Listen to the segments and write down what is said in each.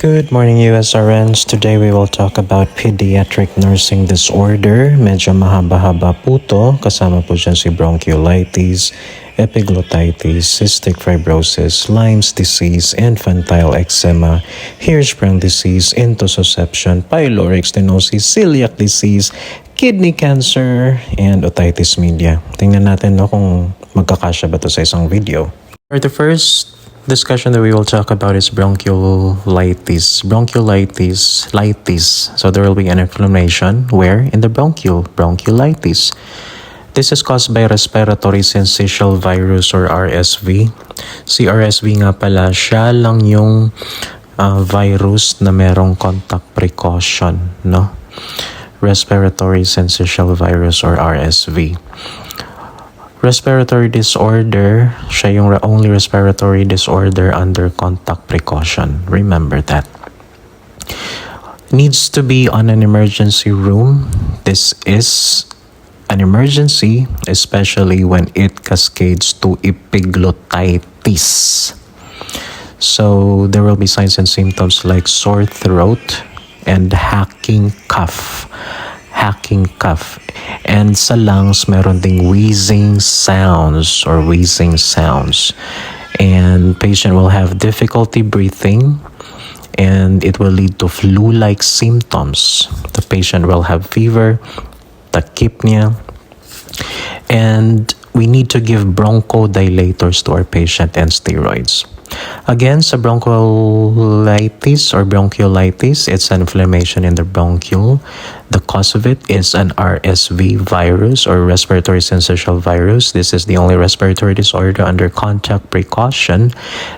Good morning, USRNs. Today we will talk about pediatric nursing disorder. Medyo mahaba-haba po to. Kasama po dyan si bronchiolitis, epiglottitis, cystic fibrosis, Lyme's disease, infantile eczema, Hirschsprung disease, intussusception, pyloric stenosis, celiac disease, kidney cancer, and otitis media. Tingnan natin kung magkakasya ba to sa isang video. For the first discussion that we will talk about is bronchiolitis. Litis. So there will be an inflammation where in the bronchiolitis. This is caused by respiratory syncytial virus or RSV. Si RSV nga pala, siya lang yung virus na merong contact precaution, no? Respiratory syncytial virus or RSV. Respiratory disorder, siya yung only respiratory disorder under contact precaution. Remember that. Needs to be on an emergency room. This is an emergency, especially when it cascades to epiglottitis. So there will be signs and symptoms like sore throat and hacking cough. And sa lungs, meron ding wheezing sounds. And patient will have difficulty breathing and it will lead to flu-like symptoms. The patient will have fever, tachypnea, and we need to give bronchodilators to our patient and steroids. Again, sa bronchiolitis, it's an inflammation in the bronchiole. The cause of it is an RSV virus or respiratory syncytial virus. This is the only respiratory disorder under contact precaution.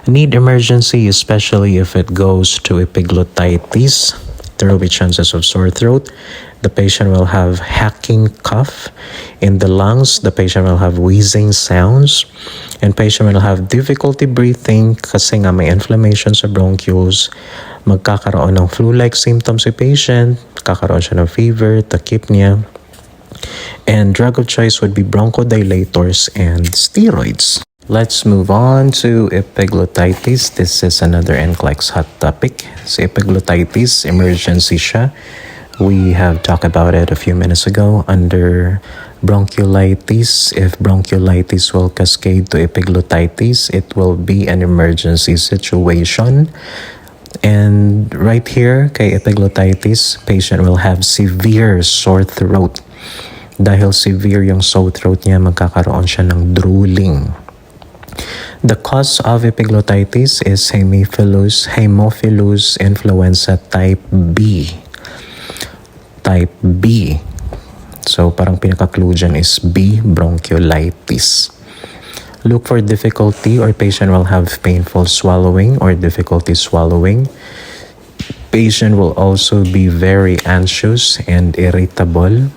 Need emergency, especially if it goes to epiglottitis. There will be chances of sore throat. The patient will have hacking cough. In the lungs, the patient will have wheezing sounds. And patient will have difficulty breathing kasi nga may inflammation sa bronchioles. Magkakaroon ng flu-like symptoms si patient. Kakaroon siya ng fever, tachypnea. And drug of choice would be bronchodilators and steroids. Let's move on to epiglottitis. This is another NCLEX hot topic. So epiglottitis, emergency siya. We have talked about it a few minutes ago under bronchiolitis. If bronchiolitis will cascade to epiglottitis, it will be an emergency situation. And right here, kay epiglottitis, patient will have severe sore throat. Dahil severe yung sore throat niya, magkakaroon siya ng drooling. The cause of epiglottitis is Haemophilus influenza type B. So parang pinaka-clue dyan is B, bronchiolitis. Look for difficulty or patient will have painful swallowing or difficulty swallowing. Patient will also be very anxious and irritable.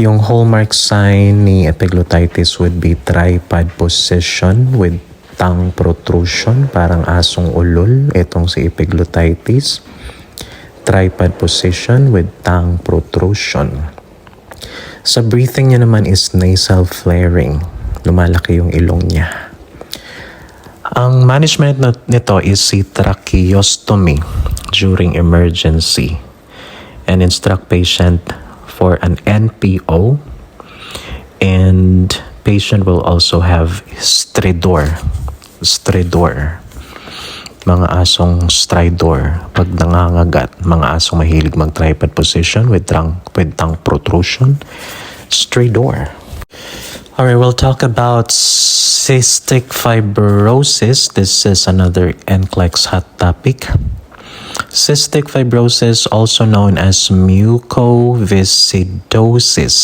Yung hallmark sign ni epiglottitis would be tripod position with tongue protrusion, parang asong ulol. Itong si epiglottitis. Tripod position with tongue protrusion. Sa breathing niya naman is nasal flaring. Lumalaki yung ilong niya. Ang management nito is si tracheostomy during emergency and instruct patient for an NPO, and patient will also have stridor. Mga asong stridor, pag nangangagat, mga asong mahilig mag-tripod position with tongue protrusion, stridor. Alright, we'll talk about cystic fibrosis. This is another NCLEX hot topic. Cystic fibrosis, also known as mucoviscidosis.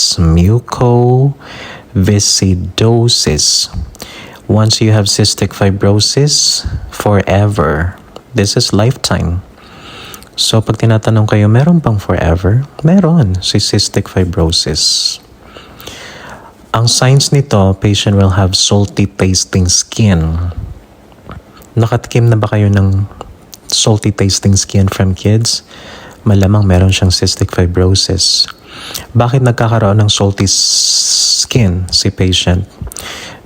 Once you have cystic fibrosis, forever. This is lifetime. So pag tinatanong kayo, meron bang forever? Meron, si cystic fibrosis. Ang signs nito, patient will have salty tasting skin. Nakatikim na ba kayo ng salty tasting skin from kids? Malamang meron siyang cystic fibrosis. Bakit nagkakaroon ng salty skin si patient?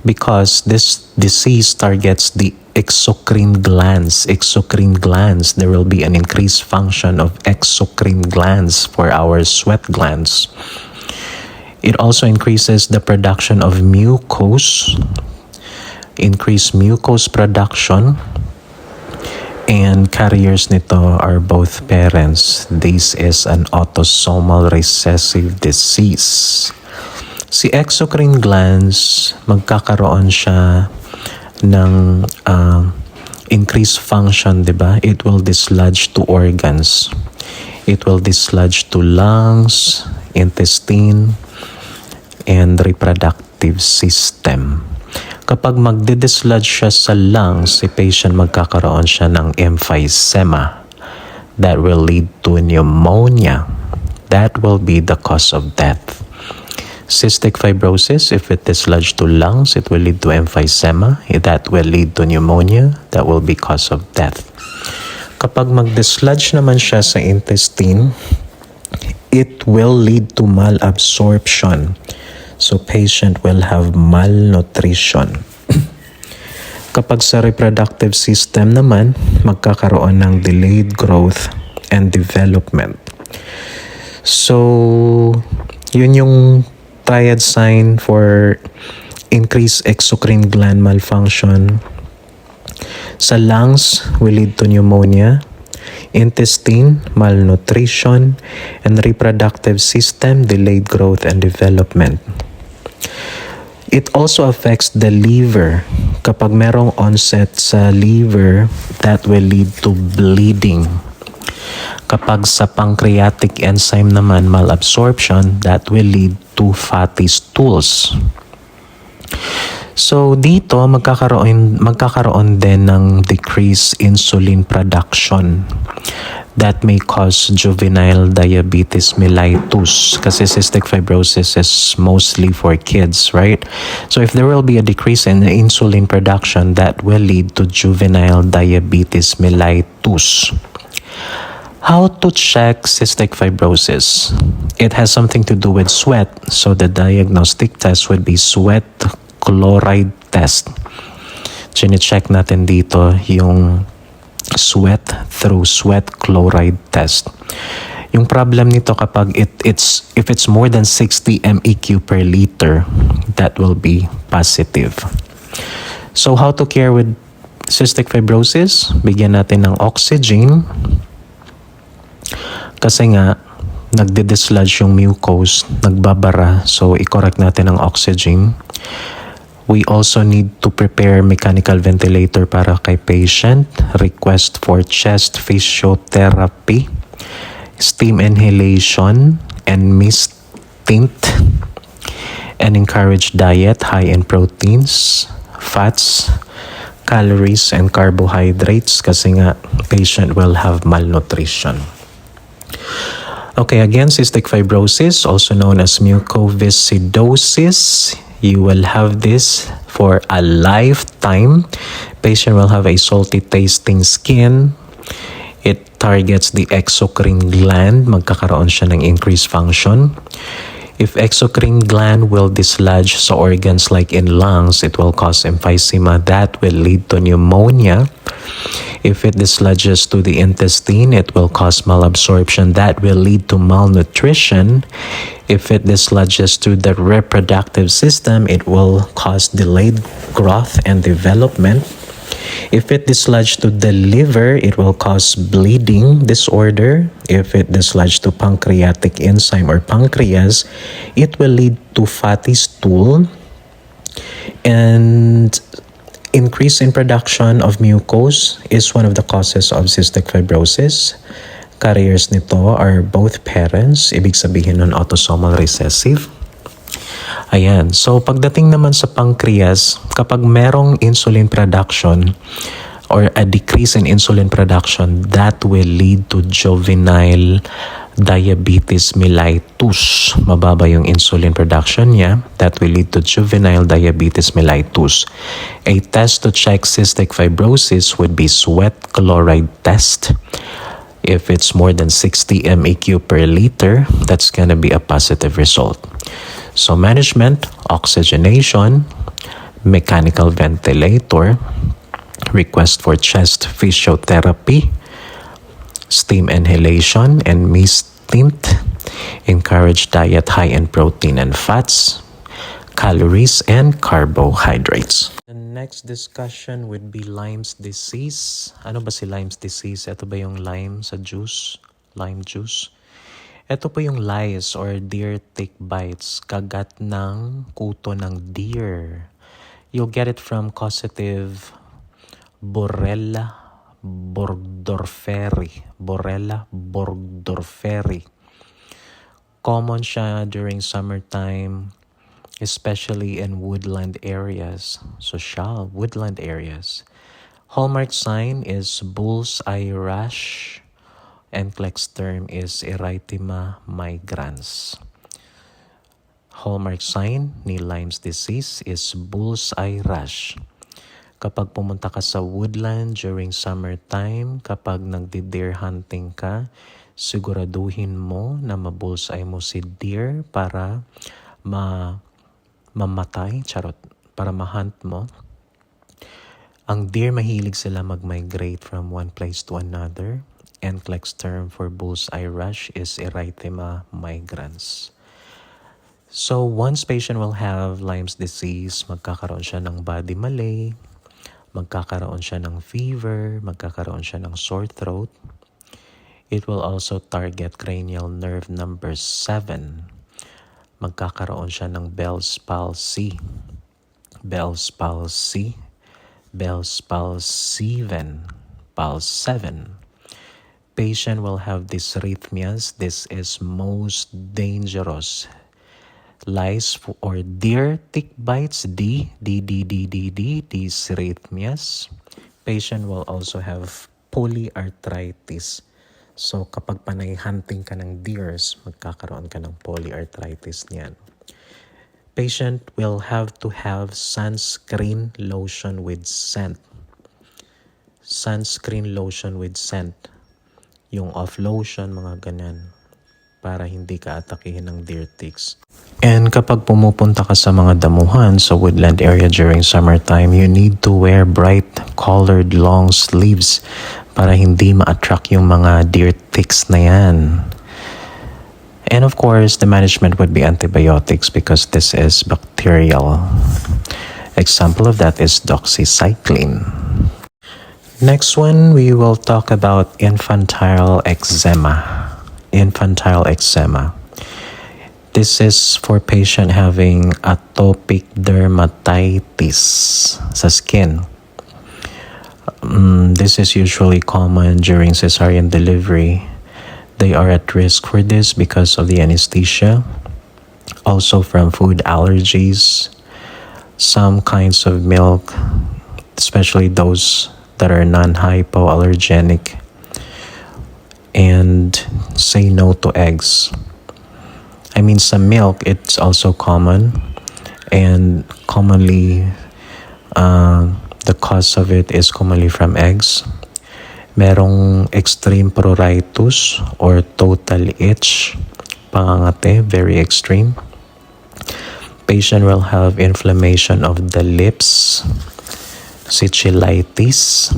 Because this disease targets the exocrine glands. Exocrine glands, there will be an increased function of exocrine glands for our sweat glands. It also increases the production of mucose, increased mucose production, and carriers nito are both parents. This is an autosomal recessive disease. Si exocrine glands, magkakaroon siya ng increased function, diba? It will dislodge to organs. It will dislodge to lungs, intestine, and reproductive system. Kapag magdidislodge siya sa lungs, si patient magkakaroon siya ng emphysema. That will lead to pneumonia. That will be the cause of death. Cystic fibrosis, if it dislodge to lungs, it will lead to emphysema. That will lead to pneumonia. That will be cause of death. Kapag mag-dislodge naman siya sa intestine, it will lead to malabsorption. So patient will have malnutrition. Kapag sa reproductive system naman, magkakaroon ng delayed growth and development. So, yun yung triad sign for increased exocrine gland malfunction. Sa lungs will lead to pneumonia, intestine, malnutrition, and reproductive system, delayed growth and development. It also affects the liver. Kapag merong onset sa liver, that will lead to bleeding. Kapag sa pancreatic enzyme naman malabsorption, that will lead to fatty stools. So dito magkakaroon din ng decreased insulin production. That may cause juvenile diabetes mellitus kasi cystic fibrosis is mostly for kids, right? So if there will be a decrease in the insulin production, that will lead to juvenile diabetes mellitus. How to check cystic fibrosis? It has something to do with sweat. So the diagnostic test would be sweat chloride test. Chine-check natin dito yung sweat through sweat chloride test. Yung problem nito kapag if it's more than 60 MEq per liter, that will be positive. So how to care with cystic fibrosis? Bigyan natin ng oxygen. Kasi nga, nagdi-dislodge yung mucose, nagbabara, so i-correct natin ang oxygen. We also need to prepare mechanical ventilator para kay patient, request for chest physiotherapy, steam inhalation, and mist tint, and encourage diet high in proteins, fats, calories, and carbohydrates kasi nga patient will have malnutrition. Okay, again, cystic fibrosis, also known as mucoviscidosis. You will have this for a lifetime. Patient will have a salty tasting skin. It targets the exocrine gland. Magkakaroon siya ng increased function. If exocrine gland will dislodge sa organs like in lungs, it will cause emphysema. That will lead to pneumonia. If it dislodges to the intestine, it will cause malabsorption. That will lead to malnutrition. If it dislodges to the reproductive system, it will cause delayed growth and development. If it dislodges to the liver, it will cause bleeding disorder. If it dislodges to pancreatic enzyme or pancreas, it will lead to fatty stool and increase in production of mucose is one of the causes of cystic fibrosis. Carriers nito are both parents, ibig sabihin nun autosomal recessive. Ayan, so pagdating naman sa pancreas, kapag merong insulin production or a decrease in insulin production, that will lead to juvenile diabetes mellitus. Mababa yung insulin production niya. That will lead to juvenile diabetes mellitus. A test to check cystic fibrosis would be sweat chloride test. If it's more than 60 MEq per liter, that's gonna be a positive result. So management, oxygenation, mechanical ventilator, request for chest physiotherapy, steam inhalation, and mist tint. Encourage diet high in protein and fats, calories, and carbohydrates. The next discussion would be Lyme's disease. Ano ba si Lyme's disease? Ito ba yung lime sa juice? Lime juice? Ito po yung lice or deer tick bites, kagat ng kuto ng deer. You'll get it from causative Borrelia burgdorferi. Borrelia burgdorferi. Common siya during summertime, especially in woodland areas. Woodland areas. Hallmark sign is bull's eye rash. NCLEX term is erythema migrans. Hallmark sign ni Lyme's disease is bull's eye rash. Kapag pumunta ka sa woodland during summertime, kapag nagdi-deer hunting ka, siguraduhin mo na ma-bullseye mo si deer para mamatay, para ma-hunt mo. Ang deer, mahilig sila mag-migrate from one place to another. NCLEX term for bull's-eye rash is erythema migrans. So, once patient will have Lyme's disease, magkakaroon siya ng body malaise, magkakaroon siya ng fever, magkakaroon siya ng sore throat. It will also target cranial nerve number 7. Magkakaroon siya ng Bell's palsy. Bell's palsy. Bell's palsy-7. Patient will have dysrhythmias. This is most dangerous. Lice or deer tick bites, dysrhythmias. Patient will also have polyarthritis. So kapag panay hunting ka ng deers, magkakaroon ka ng polyarthritis niyan. Patient will have to have sunscreen lotion with scent. Sunscreen lotion with scent. Yung off lotion, mga ganyan, para hindi ka atakihin ng deer ticks. And kapag pumupunta ka sa mga damuhan sa woodland area during summertime, you need to wear bright colored long sleeves para hindi ma-attract yung mga deer ticks na yan. And of course, the management would be antibiotics because this is bacterial. Example of that is doxycycline. Next one, we will talk about infantile eczema. Infantile eczema. This is for patient having atopic dermatitis sa skin. This is usually common during cesarean delivery. They are at risk for this because of the anesthesia, also from food allergies, some kinds of milk, especially those that are non-hypoallergenic, and say no to eggs. I mean, some milk, it's also common, and commonly, the cause of it is commonly from eggs. Merong extreme pruritus or total itch, pangangate, very extreme. Patient will have inflammation of the lips, sichulitis,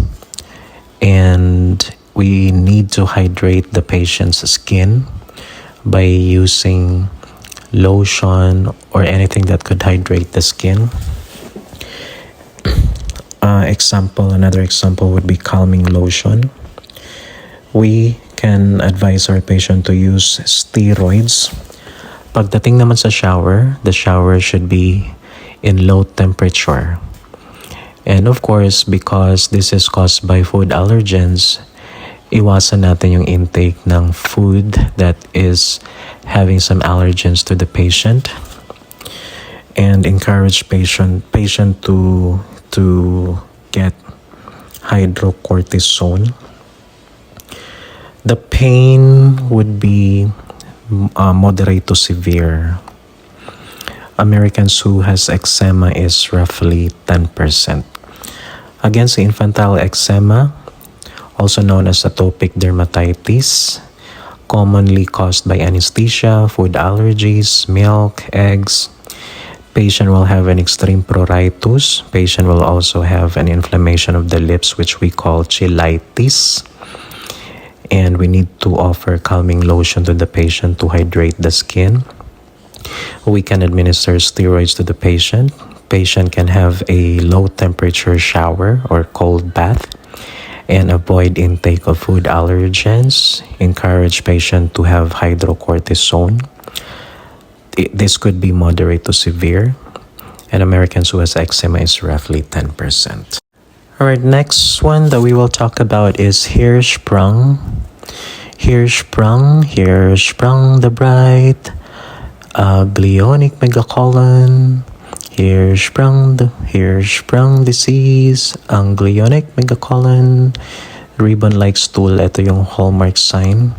and we need to hydrate the patient's skin by using lotion or anything that could hydrate the skin. Another example would be calming lotion. We can advise our patient to use steroids. Pagdating naman sa shower, the shower should be in low temperature. And of course, because this is caused by food allergens, iwasan natin yung intake ng food that is having some allergens to the patient, and encourage patient to get hydrocortisone. The pain would be moderate to severe. Americans who has eczema is roughly 10%. Against infantile eczema, also known as atopic dermatitis, commonly caused by anesthesia, food allergies, milk, eggs. Patient will have an extreme pruritus. Patient will also have an inflammation of the lips, which we call cheilitis. And we need to offer calming lotion to the patient to hydrate the skin. We can administer steroids to the patient. Patient can have a low temperature shower or cold bath and avoid intake of food allergens. Encourage patient to have hydrocortisone. This could be moderate to severe. And Americans who has eczema is roughly 10%. Alright, next one that we will talk about is Hirschsprung. Hirschsprung the bright. Glionic megacolon. Hirschsprung disease. Ang glionic megacolon. Ribbon-like stool. Ito yung hallmark sign.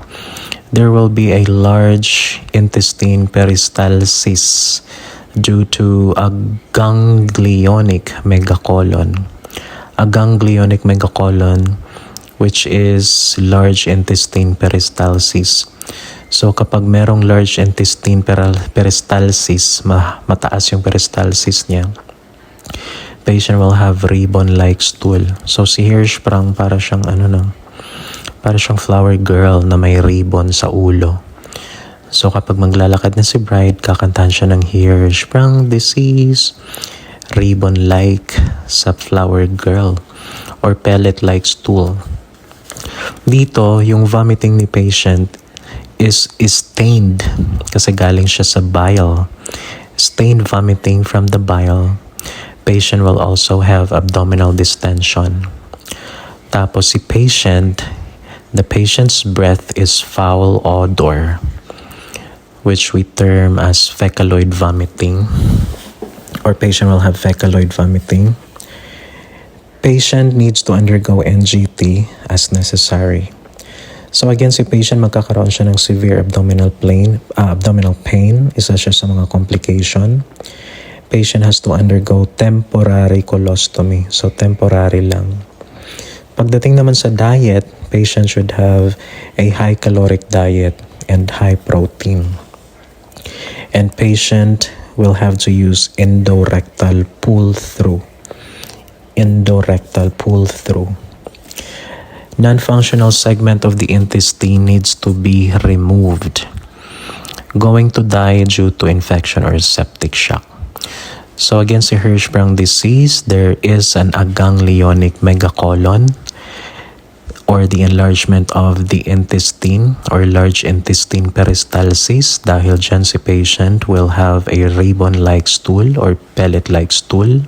There will be a large intestine peristalsis due to a ganglionic megacolon. A ganglionic megacolon, which is large intestine peristalsis. So kapag merong large intestine peristalsis, mataas yung peristalsis niya, patient will have ribbon-like stool. So si Hirschsprung para siyang para siyang flower girl na may ribbon sa ulo. So kapag maglalakad na si bride, kakantahan siya ng Hirschsprung disease, ribbon-like sa flower girl, or pellet-like stool. Dito, yung vomiting ni patient is stained kasi galing siya sa bile. Stained vomiting from the bile. Patient will also have abdominal distension. Tapos si patient, the patient's breath is foul odor, which we term as fecaloid vomiting, or patient will have fecaloid vomiting. Patient needs to undergo NGT as necessary. So again, si patient magkakaroon siya ng severe abdominal pain. Isa siya sa mga complication. Patient has to undergo temporary colostomy. So temporary lang. Pagdating naman sa diet, patient should have a high caloric diet and high protein. And patient will have to use endorectal pull-through. Endorectal pull-through. Non-functional segment of the intestine needs to be removed. Going to die due to infection or septic shock. So again, si Hirschsprung disease, there is an aganglionic megacolon, or the enlargement of the intestine or large intestine peristalsis. Dahil dyan si patient will have a ribbon-like stool or pellet-like stool.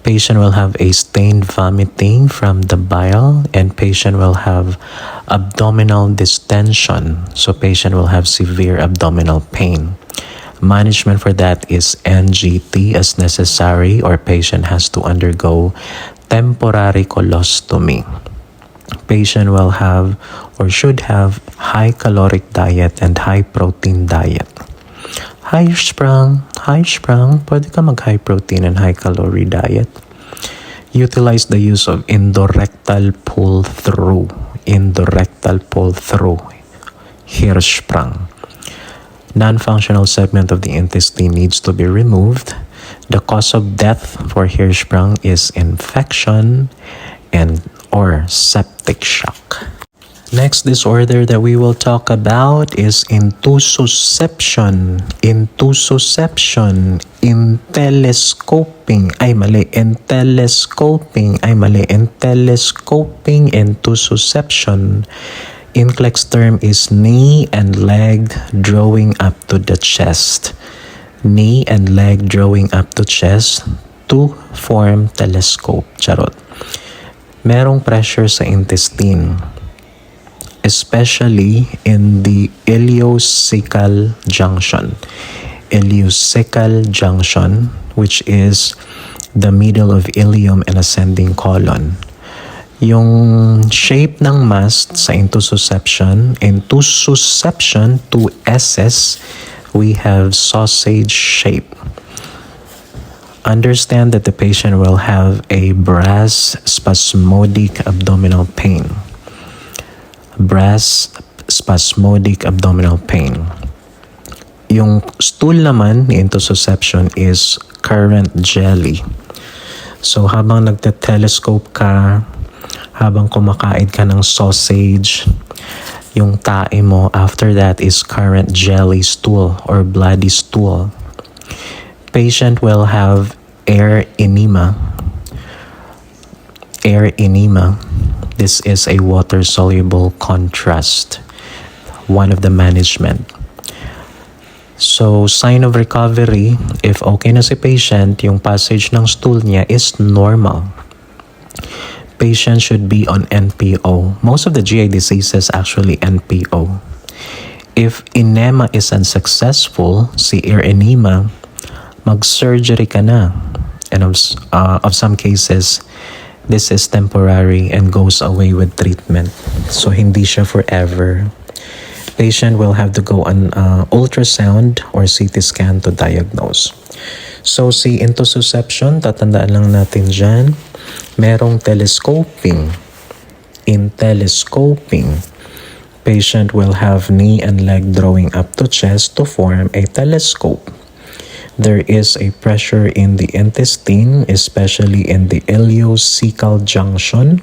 Patient will have a stained vomiting from the bile, and patient will have abdominal distension. So patient will have severe abdominal pain. Management for that is NGT as necessary, or patient has to undergo temporary colostomy. Patient will have or should have high caloric diet and high protein diet. Hirschsprung, pwede ka mag-high protein and high calorie diet. Utilize the use of endorectal pull-through. Hirschsprung. Non-functional segment of the intestine needs to be removed. The cause of death for Hirschsprung is infection or septic shock. Next disorder that we will talk about is intussusception. Entelescoping intussusception. NCLEX term is knee and leg drawing up to the chest. Knee and leg drawing up to chest to form telescope. Charot. Merong pressure sa intestine, especially in the ileocecal junction. Ileocecal junction, which is the middle of ileum and ascending colon. Yung shape ng mast sa intussusception, two S's, we have sausage shape. Understand that the patient will have a brass spasmodic abdominal pain. Yung stool naman ni intussusception is current jelly. So habang nagte-telescope ka, habang kumakain ka ng sausage, yung tae mo after that is current jelly stool or bloody stool. Patient will have air enema. Air enema. This is a water-soluble contrast. One of the management. So, sign of recovery, if okay na si patient, yung passage ng stool niya is normal. Patient should be on NPO. Most of the GI diseases actually NPO. If enema is unsuccessful, si air enema, mag-surgery ka na. And of some cases, this is temporary and goes away with treatment. So, hindi siya forever. Patient will have to go on ultrasound or CT scan to diagnose. So, si intussusception, tatandaan lang natin dyan, merong telescoping. In telescoping, patient will have knee and leg drawing up to chest to form a telescope. There is a pressure in the intestine, especially in the ileocecal junction.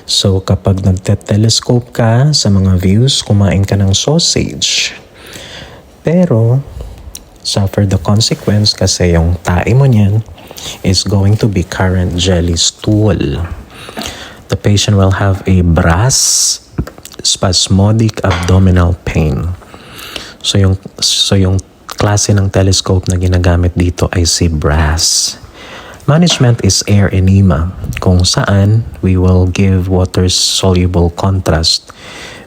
So, kapag nagte-telescope ka sa mga views, kumain ka ng sausage. Pero, suffer the consequence kasi yung tae mo niyan is going to be current jelly stool. The patient will have a brass, spasmodic abdominal pain. So yung klase ng telescope na ginagamit dito ay si brass. Management is air enema, kung saan we will give water-soluble contrast.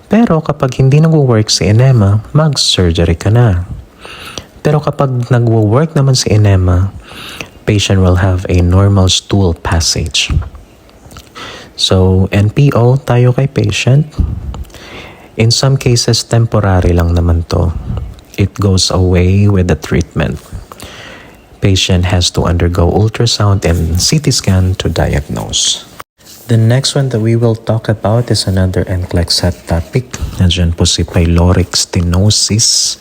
Pero kapag hindi nag-work si enema, mag-surgery ka na. Pero kapag nag-work naman si enema, patient will have a normal stool passage. So, NPO tayo kay patient. In some cases, temporary lang naman to. It goes away with the treatment. Patient has to undergo ultrasound and CT scan to diagnose. The next one that we will talk about is another NCLEX hot topic. Nandiyan po si pyloric stenosis.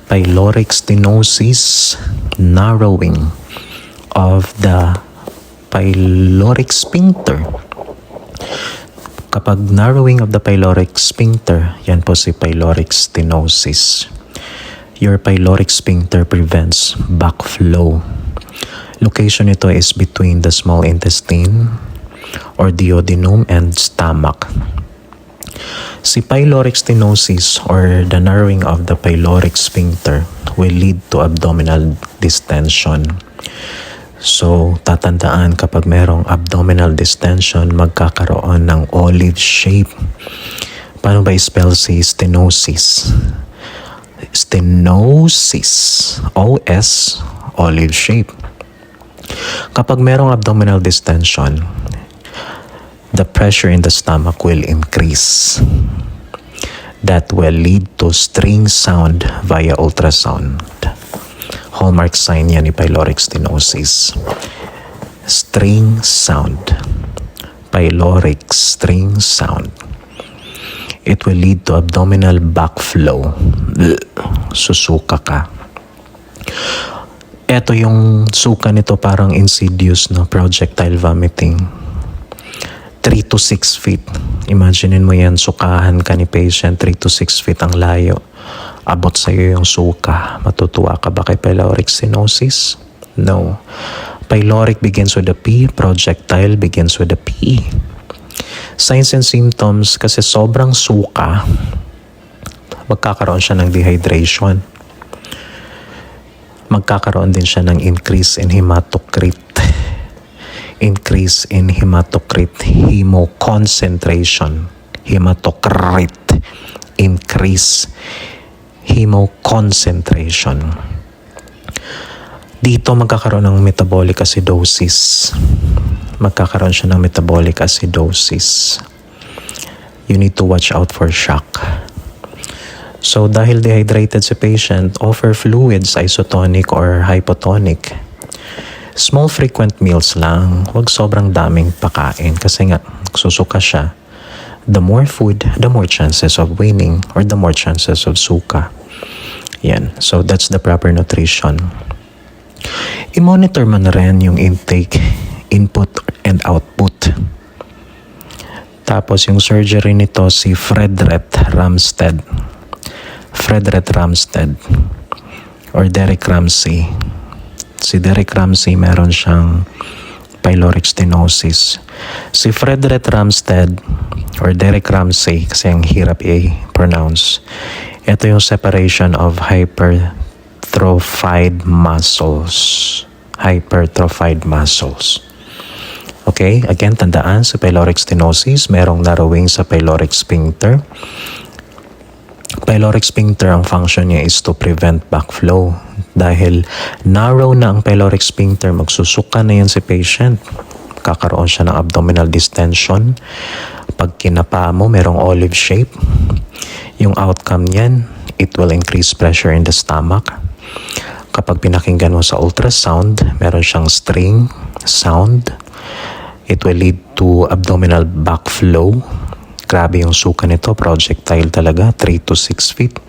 Pyloric stenosis, narrowing of the pyloric sphincter. Kapag narrowing of the pyloric sphincter, yan po si pyloric stenosis. Your pyloric sphincter prevents backflow. Location ito is between the small intestine or duodenum and stomach. Si pyloric stenosis or the narrowing of the pyloric sphincter will lead to abdominal distension. So, tatandaan kapag merong abdominal distension, magkakaroon ng olive shape. Paano ba i-spell si stenosis? Stenosis. O-S, olive shape. Kapag merong abdominal distension, the pressure in the stomach will increase. That will lead to string sound via ultrasound. Hallmark sign yan ni pyloric stenosis. String sound. Pyloric string sound. It will lead to abdominal backflow. Susuka ka. Ito yung suka nito parang insidious na projectile vomiting. 3 to 6 feet. Imaginein mo yan, sukahan ka ni patient, 3 to 6 feet ang layo. Abot sa'yo yung suka. Matutuwa ka ba kay pyloric stenosis? No. Pyloric begins with a P, projectile begins with a P. Signs and symptoms, kasi sobrang suka, magkakaroon siya ng dehydration. Magkakaroon din siya ng increase in hematocrit. Increase in hematocrit, hemoconcentration. Hematocrit, increase hemoconcentration. Dito magkakaroon ng metabolic acidosis. Magkakaroon siya ng metabolic acidosis. You need to watch out for shock. So dahil dehydrated si patient, offer fluids, isotonic or hypotonic. Small frequent meals lang, huwag sobrang daming pakain kasi nga susuka siya. The more food, the more chances of waning or the more chances of suka. Yan. So that's the proper nutrition. I-monitor mo na rin yung intake, input and output. Tapos yung surgery nito si Fredret Ramstead or Derek Ramsey. Si Derek Ramsey meron siyang pyloric stenosis. Si Fredret Ramstead or Derek Ramsey, kasi ang hirap i-pronounce, ito yung separation of hypertrophied muscles. Okay, again, tandaan sa pyloric stenosis, merong narrowing sa pyloric sphincter. Pyloric sphincter, ang function niya is to prevent backflow. Dahil narrow na ang pyloric sphincter, magsusuka na yan si patient. Kakaroon siya ng abdominal distension. Pag kinapa mo, merong olive shape. Yung outcome niyan, it will increase pressure in the stomach. Kapag pinakinggan mo sa ultrasound, meron siyang string sound. It will lead to abdominal backflow. Grabe yung suka nito, projectile talaga, 3 to 6 feet.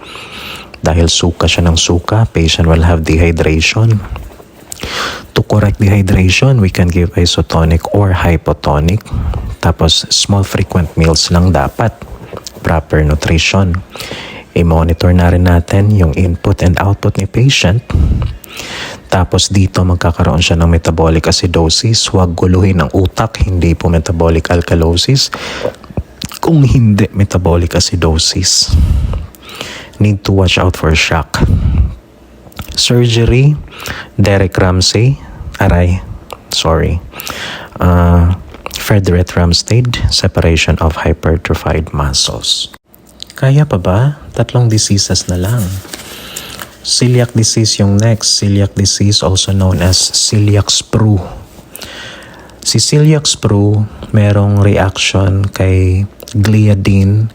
Dahil suka siya ng suka, patient will have dehydration. To correct dehydration, we can give isotonic or hypotonic. Tapos, small frequent meals lang dapat. Proper nutrition. I-monitor na rin natin yung input and output ni patient. Tapos dito magkakaroon siya ng metabolic acidosis. Huwag guluhin ang utak, hindi po metabolic alkalosis. Kung hindi metabolic acidosis, need to watch out for shock. Surgery, Derek Ramsey, Fredret Ramstead, separation of hypertrophied muscles. Kaya pa ba? 3 diseases na lang. Celiac disease yung next. Celiac disease, also known as celiac sprue. Si celiac sprue, merong reaction kay gliadin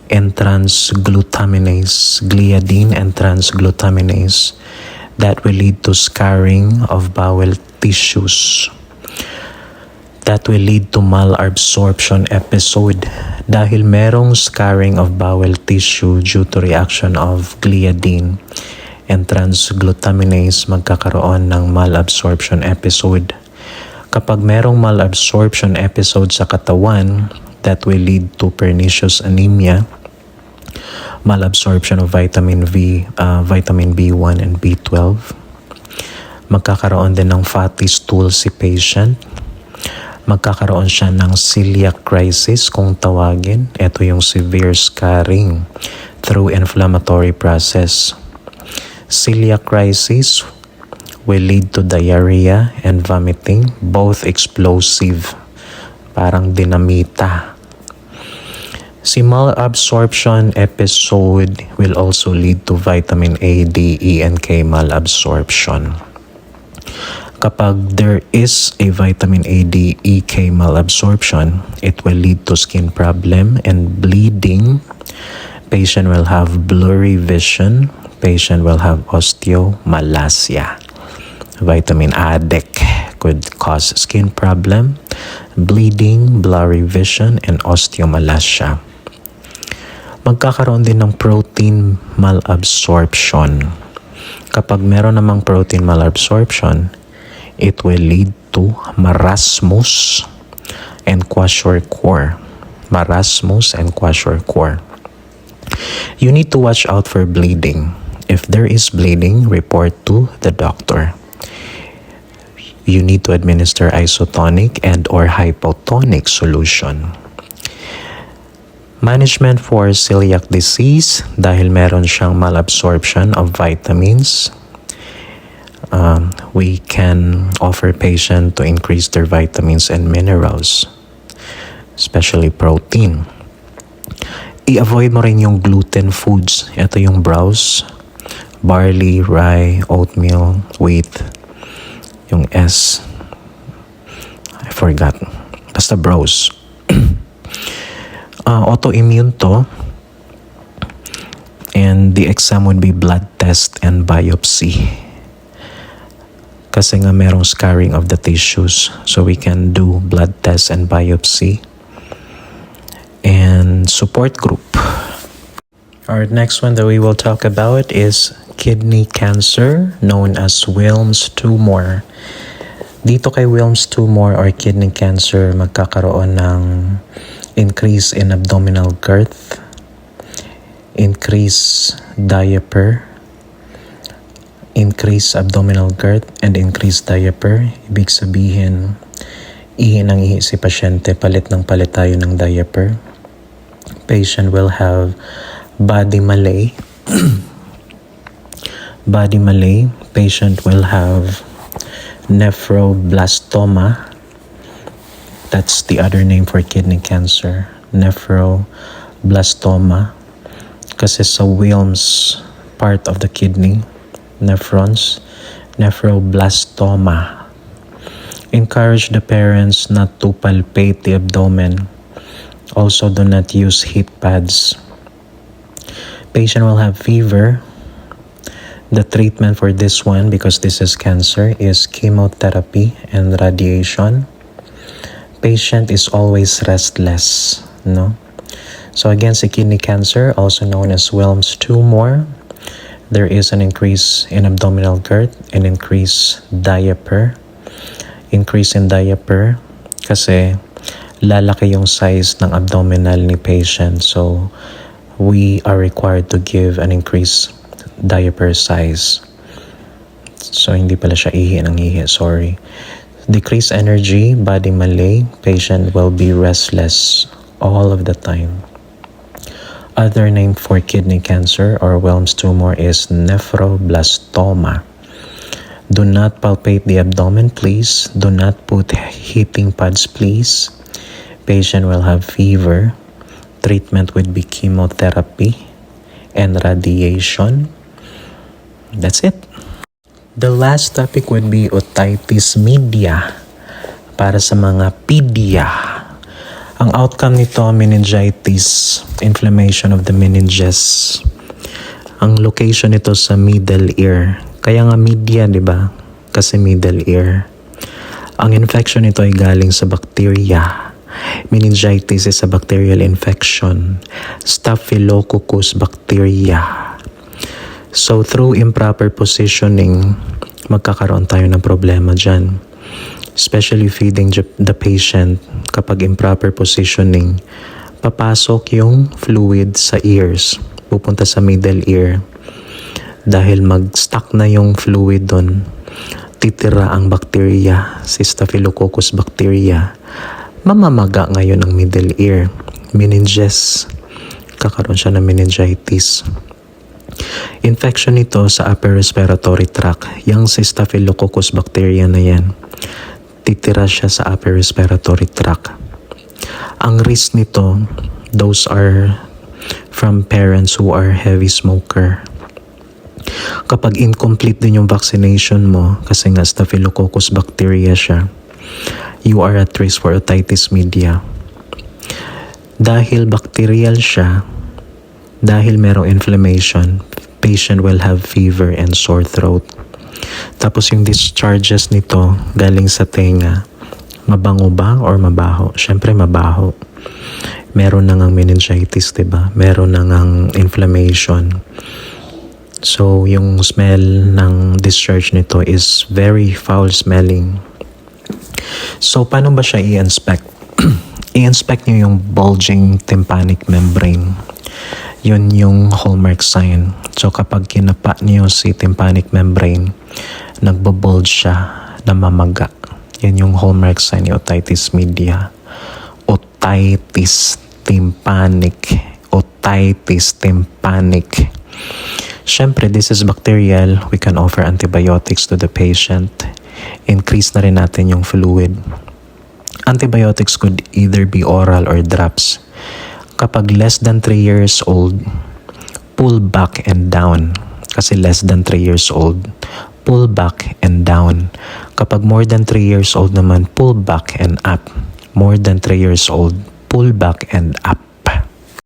and transglutaminase. That will lead to scarring of bowel tissues. That will lead to malabsorption episode. Dahil merong scarring of bowel tissue due to reaction of gliadin and transglutaminase, magkakaroon ng malabsorption episode. Kapag merong malabsorption episode sa katawan, that will lead to pernicious anemia, malabsorption of vitamin B1 and B12. Magkakaroon din ng fatty stool si patient. Magkakaroon siya ng celiac crisis kung tawagin. Ito yung severe scarring through inflammatory process. Celiac crisis will lead to diarrhea and vomiting, both explosive, parang dinamita. Si malabsorption episode will also lead to vitamin A, D, E, and K malabsorption. Kapag there is a vitamin A, D, E, K malabsorption, it will lead to skin problem and bleeding. Patient will have blurry vision. Patient will have osteomalacia. Vitamin A, D, E, could cause skin problem, bleeding, blurry vision, and osteomalacia. Magkakaroon din ng protein malabsorption. Kapag meron namang protein malabsorption, it will lead to marasmus and kwashiorkor. You need to watch out for bleeding. If there is bleeding, report to the doctor. You need to administer isotonic and or hypotonic solution. Management for celiac disease, dahil meron siyang malabsorption of vitamins, we can offer patient to increase their vitamins and minerals, especially protein. I-avoid mo rin yung gluten foods. Ito yung browse, barley, rye, oatmeal, wheat, yung S, I forgot. Basta browse. Autoimmune to, and the exam would be blood test and biopsy. Kasi nga merong scarring of the tissues, so we can do blood test and biopsy. And support group. Our next one that we will talk about is kidney cancer known as Wilms tumor. Dito kay Wilms tumor or kidney cancer, magkakaroon ng increase in abdominal girth, increase diaper, increase abdominal girth, and increase diaper. Ibig sabihin, ihi ng ihi si pasyente, palit ng palit tayo ng diaper. Patient will have body malaise. Body malaise. Patient will have nephroblastoma. That's the other name for kidney cancer. Nephroblastoma. Kasi sa Wilms part of the kidney, nephrons, nephroblastoma. Encourage the parents not to palpate the abdomen. Also, do not use heat pads. Patient will have fever. The treatment for this one, because this is cancer, is chemotherapy and radiation. Patient is always restless, no? So again, sa kidney cancer, also known as Wilms tumor, there is an increase in abdominal girth and increase diaper. Increase in diaper kasi lalaki yung size ng abdominal ni patient. So, we are required to give an increased diaper size. So, hindi pala siya ihi ng ihi, sorry. Decreased energy, body malaise, patient will be restless all of the time. Other name for kidney cancer or Wilms tumor is nephroblastoma. Do not palpate the abdomen, please. Do not put heating pads, please. Patient will have fever. Treatment would be chemotherapy and radiation. That's it. The last topic would be otitis media para sa mga pedia. Ang outcome nito, meningitis, inflammation of the meninges. Ang location nito sa middle ear. Kaya nga media, di ba? Kasi middle ear. Ang infection nito ay galing sa bacteria. Meningitis is a bacterial infection. Staphylococcus bacteria. So through improper positioning, magkakaroon tayo ng problema dyan. Especially feeding the patient, kapag improper positioning, papasok yung fluid sa ears, pupunta sa middle ear. Dahil mag-stuck na yung fluid doon, titira ang bacteria, si Staphylococcus bacteria. Mamamaga ngayon ang middle ear, meninges, kakaroon siya ng meningitis. Infection nito sa upper respiratory tract. Yang si Staphylococcus bacteria na yan, titira siya sa upper respiratory tract. Ang risk nito, those are from parents who are heavy smoker. Kapag incomplete din yung vaccination mo, kasi nga Staphylococcus bacteria siya, you are at risk for otitis media. Dahil bacterial siya, dahil merong inflammation, patient will have fever and sore throat. Tapos yung discharges nito galing sa tenga, mabango ba or mabaho? Siyempre mabaho. Meron na ngang meningitis, diba? Meron na ngang inflammation. So yung smell ng discharge nito is very foul smelling. So paano ba siya i-inspect? I-inspect nyo yung bulging tympanic membrane. Yun yung hallmark sign. So kapag kinapa niyo si tympanic membrane, nagbabulge siya, namamaga. Yan yung hallmark sign ni otitis media. Otitis tympanic. Otitis tympanic. Siyempre, this is bacterial. We can offer antibiotics to the patient. Increase na rin natin yung fluid. Antibiotics could either be oral or drops. Kapag less than 3 years old, pull back and down. Kasi less than 3 years old, pull back and down. Kapag more than 3 years old naman, pull back and up. More than 3 years old, pull back and up.